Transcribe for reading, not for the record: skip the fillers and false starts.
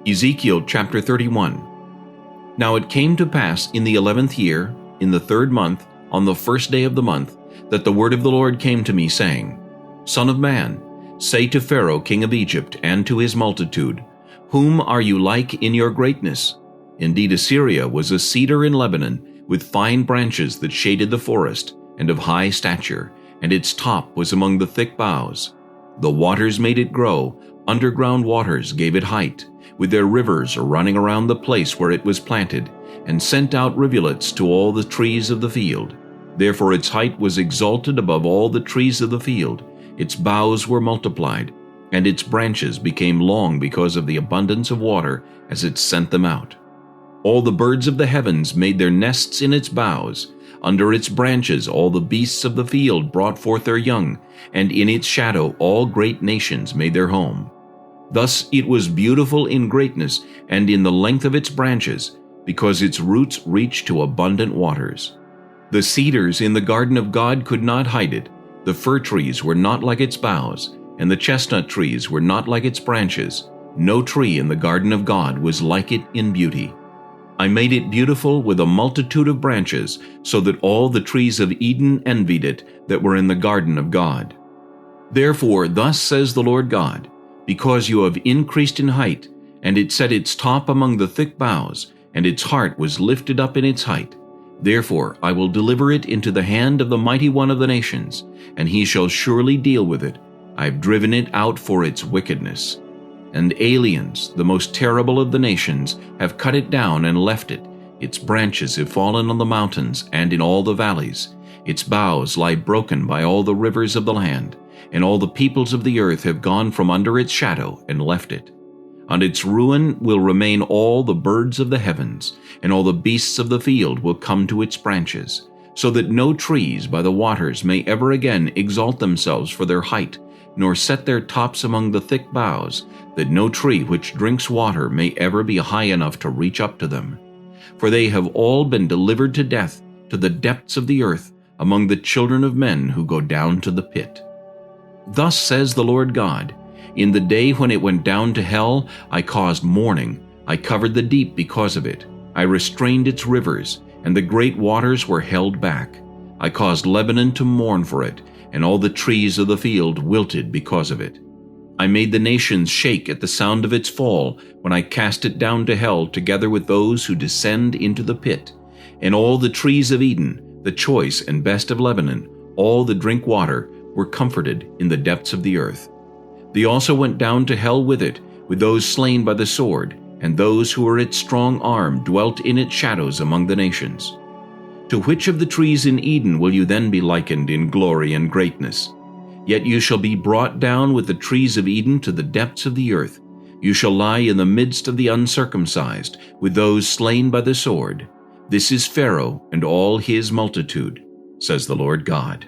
Ezekiel chapter 31. Now it came to pass in the 11th year, in the 3rd month, on the 1st day of the month, that the word of the Lord came to me, saying, Son of man, say to Pharaoh king of Egypt, and to his multitude, Whom are you like in your greatness? Indeed Assyria was a cedar in Lebanon, with fine branches that shaded the forest, and of high stature, and its top was among the thick boughs. The waters made it grow, underground waters gave it height, with their rivers running around the place where it was planted, and sent out rivulets to all the trees of the field. Therefore its height was exalted above all the trees of the field, its boughs were multiplied, and its branches became long because of the abundance of water as it sent them out. All the birds of the heavens made their nests in its boughs. Under its branches all the beasts of the field brought forth their young, and in its shadow all great nations made their home. Thus it was beautiful in greatness and in the length of its branches, because its roots reached to abundant waters. The cedars in the garden of God could not hide it. The fir trees were not like its boughs, and the chestnut trees were not like its branches. No tree in the garden of God was like it in beauty. I made it beautiful with a multitude of branches, so that all the trees of Eden envied it that were in the garden of God. Therefore thus says the Lord God, because you have increased in height, and it set its top among the thick boughs, and its heart was lifted up in its height, therefore I will deliver it into the hand of the mighty one of the nations, and he shall surely deal with it. I have driven it out for its wickedness. And aliens, the most terrible of the nations, have cut it down and left it. Its branches have fallen on the mountains and in all the valleys. Its boughs lie broken by all the rivers of the land, and all the peoples of the earth have gone from under its shadow and left it. On its ruin will remain all the birds of the heavens, and all the beasts of the field will come to its branches, so that no trees by the waters may ever again exalt themselves for their height, nor set their tops among the thick boughs, that no tree which drinks water may ever be high enough to reach up to them. For they have all been delivered to death, to the depths of the earth, among the children of men who go down to the pit. Thus says the Lord God, in the day when it went down to hell, I caused mourning, I covered the deep because of it, I restrained its rivers, and the great waters were held back. I caused Lebanon to mourn for it, and all the trees of the field wilted because of it. I made the nations shake at the sound of its fall when I cast it down to hell together with those who descend into the pit. And all the trees of Eden, the choice and best of Lebanon, all the drink water, were comforted in the depths of the earth. They also went down to hell with it, with those slain by the sword, and those who were its strong arm dwelt in its shadows among the nations. To which of the trees in Eden will you then be likened in glory and greatness? Yet you shall be brought down with the trees of Eden to the depths of the earth. You shall lie in the midst of the uncircumcised, with those slain by the sword. This is Pharaoh and all his multitude, says the Lord God.